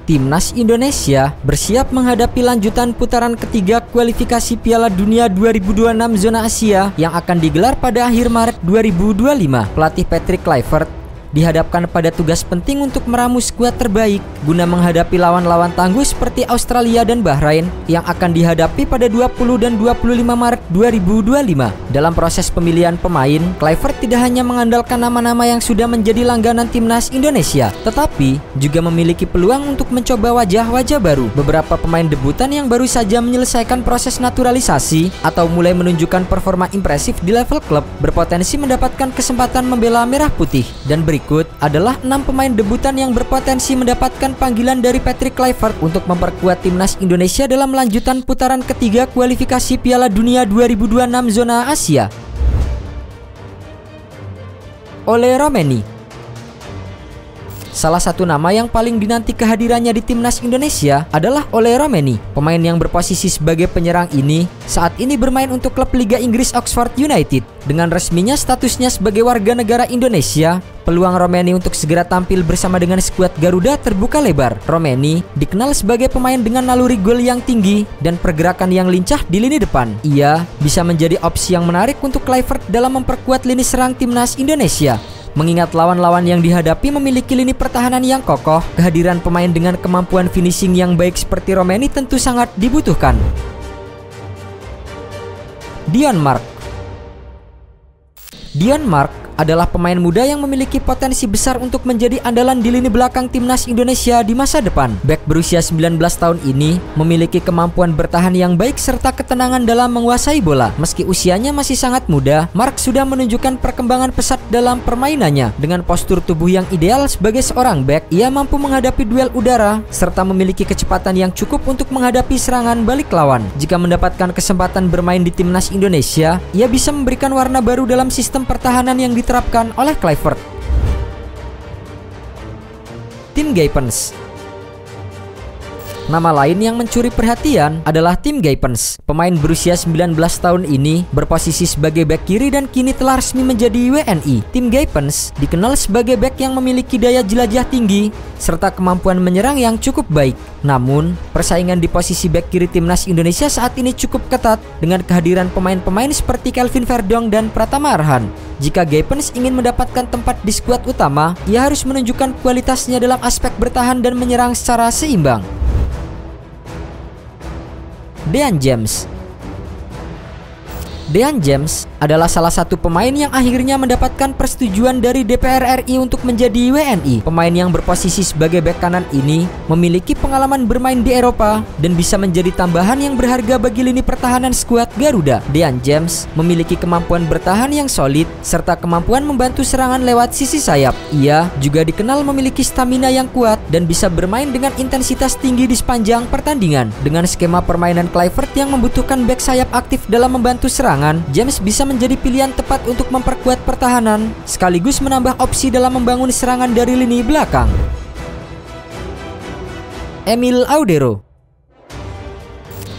Timnas Indonesia bersiap menghadapi lanjutan putaran ketiga kualifikasi Piala Dunia 2026 zona Asia yang akan digelar pada akhir Maret 2025. Pelatih Patrick Kluivert dihadapkan pada tugas penting untuk meramu skuad terbaik guna menghadapi lawan-lawan tangguh seperti Australia dan Bahrain yang akan dihadapi pada 20 dan 25 Maret 2025. Dalam proses pemilihan pemain, Kluivert tidak hanya mengandalkan nama-nama yang sudah menjadi langganan Timnas Indonesia, tetapi juga memiliki peluang untuk mencoba wajah-wajah baru. Beberapa pemain debutan yang baru saja menyelesaikan proses naturalisasi atau mulai menunjukkan performa impresif di level klub berpotensi mendapatkan kesempatan membela merah putih. Dan berikut adalah 6 pemain debutan yang berpotensi mendapatkan panggilan dari Patrick Kluivert untuk memperkuat Timnas Indonesia dalam lanjutan putaran ketiga kualifikasi Piala Dunia 2026 zona Asia. Ole Romeni. Salah satu nama yang paling dinanti kehadirannya di Timnas Indonesia adalah Ole Romeni. Pemain yang berposisi sebagai penyerang ini saat ini bermain untuk klub Liga Inggris Oxford United. Dengan resminya statusnya sebagai warga negara Indonesia, peluang Romeni untuk segera tampil bersama dengan skuad Garuda terbuka lebar. Romeni dikenal sebagai pemain dengan naluri gol yang tinggi dan pergerakan yang lincah di lini depan. Ia bisa menjadi opsi yang menarik untuk Kluivert dalam memperkuat lini serang Timnas Indonesia. Mengingat lawan-lawan yang dihadapi memiliki lini pertahanan yang kokoh, kehadiran pemain dengan kemampuan finishing yang baik seperti Romeni tentu sangat dibutuhkan. Dion Mark. Dion Mark adalah pemain muda yang memiliki potensi besar untuk menjadi andalan di lini belakang Timnas Indonesia di masa depan. Bek berusia 19 tahun ini memiliki kemampuan bertahan yang baik serta ketenangan dalam menguasai bola. Meski usianya masih sangat muda, Mark sudah menunjukkan perkembangan pesat dalam permainannya. Dengan postur tubuh yang ideal sebagai seorang bek, ia mampu menghadapi duel udara serta memiliki kecepatan yang cukup untuk menghadapi serangan balik lawan. Jika mendapatkan kesempatan bermain di Timnas Indonesia, ia bisa memberikan warna baru dalam sistem pertahanan yang diterapkan oleh Kluivert. Tim Gaypens. Nama lain yang mencuri perhatian adalah Tim Gaypens. Pemain berusia 19 tahun ini berposisi sebagai bek kiri dan kini telah resmi menjadi WNI. Tim Gaypens dikenal sebagai bek yang memiliki daya jelajah tinggi serta kemampuan menyerang yang cukup baik. Namun, persaingan di posisi bek kiri Timnas Indonesia saat ini cukup ketat dengan kehadiran pemain-pemain seperti Kelvin Verdong dan Pratama Arhan. Jika Gaypens ingin mendapatkan tempat di skuad utama, ia harus menunjukkan kualitasnya dalam aspek bertahan dan menyerang secara seimbang. Dean James. Dean James adalah salah satu pemain yang akhirnya mendapatkan persetujuan dari DPR RI untuk menjadi WNI. Pemain yang berposisi sebagai bek kanan ini memiliki pengalaman bermain di Eropa dan bisa menjadi tambahan yang berharga bagi lini pertahanan skuad Garuda. Dean James memiliki kemampuan bertahan yang solid serta kemampuan membantu serangan lewat sisi sayap. Ia juga dikenal memiliki stamina yang kuat dan bisa bermain dengan intensitas tinggi di sepanjang pertandingan. Dengan skema permainan Kluivert yang membutuhkan bek sayap aktif dalam membantu serangan, James bisa menjadi pilihan tepat untuk memperkuat pertahanan sekaligus menambah opsi dalam membangun serangan dari lini belakang. Emil Audero.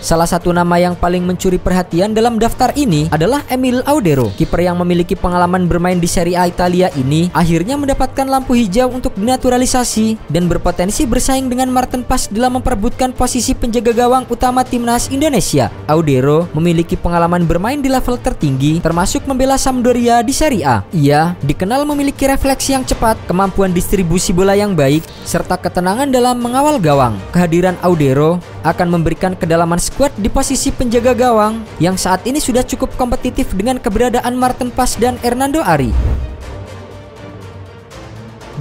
Salah satu nama yang paling mencuri perhatian dalam daftar ini adalah Emil Audero. Kiper yang memiliki pengalaman bermain di Serie A Italia ini akhirnya mendapatkan lampu hijau untuk dinaturalisasi dan berpotensi bersaing dengan Maarten Pas dalam memperebutkan posisi penjaga gawang utama Timnas Indonesia. Audero memiliki pengalaman bermain di level tertinggi, termasuk membela Sampdoria di Serie A. Ia dikenal memiliki refleks yang cepat, kemampuan distribusi bola yang baik, serta ketenangan dalam mengawal gawang. Kehadiran Audero akan memberikan kedalaman skuad di posisi penjaga gawang yang saat ini sudah cukup kompetitif dengan keberadaan Maarten Pas dan Hernando Ari.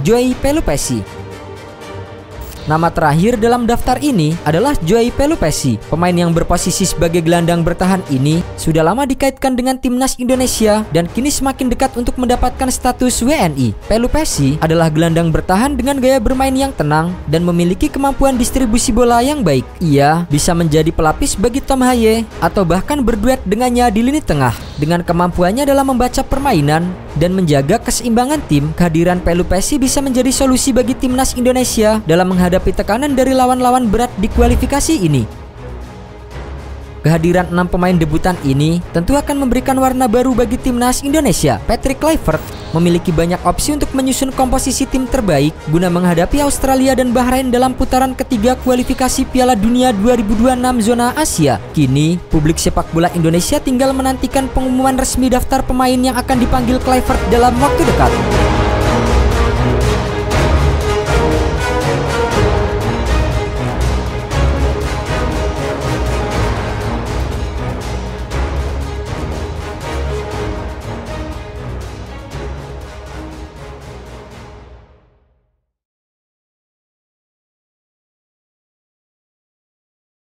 Joey Pelupessy. Nama terakhir dalam daftar ini adalah Joey Pelupessy. Pemain yang berposisi sebagai gelandang bertahan ini sudah lama dikaitkan dengan Timnas Indonesia dan kini semakin dekat untuk mendapatkan status WNI. Pelupessy adalah gelandang bertahan dengan gaya bermain yang tenang dan memiliki kemampuan distribusi bola yang baik. Ia bisa menjadi pelapis bagi Tom Haye atau bahkan berduet dengannya di lini tengah. Dengan kemampuannya dalam membaca permainan dan menjaga keseimbangan tim, kehadiran Pelupessy bisa menjadi solusi bagi Timnas Indonesia dalam menghadapi tekanan dari lawan-lawan berat di kualifikasi ini. Kehadiran 6 pemain debutan ini tentu akan memberikan warna baru bagi timnas Indonesia. Patrick Kluivert memiliki banyak opsi untuk menyusun komposisi tim terbaik guna menghadapi Australia dan Bahrain dalam putaran ketiga kualifikasi Piala Dunia 2026 zona Asia. Kini, publik sepak bola Indonesia tinggal menantikan pengumuman resmi daftar pemain yang akan dipanggil Kluivert dalam waktu dekat.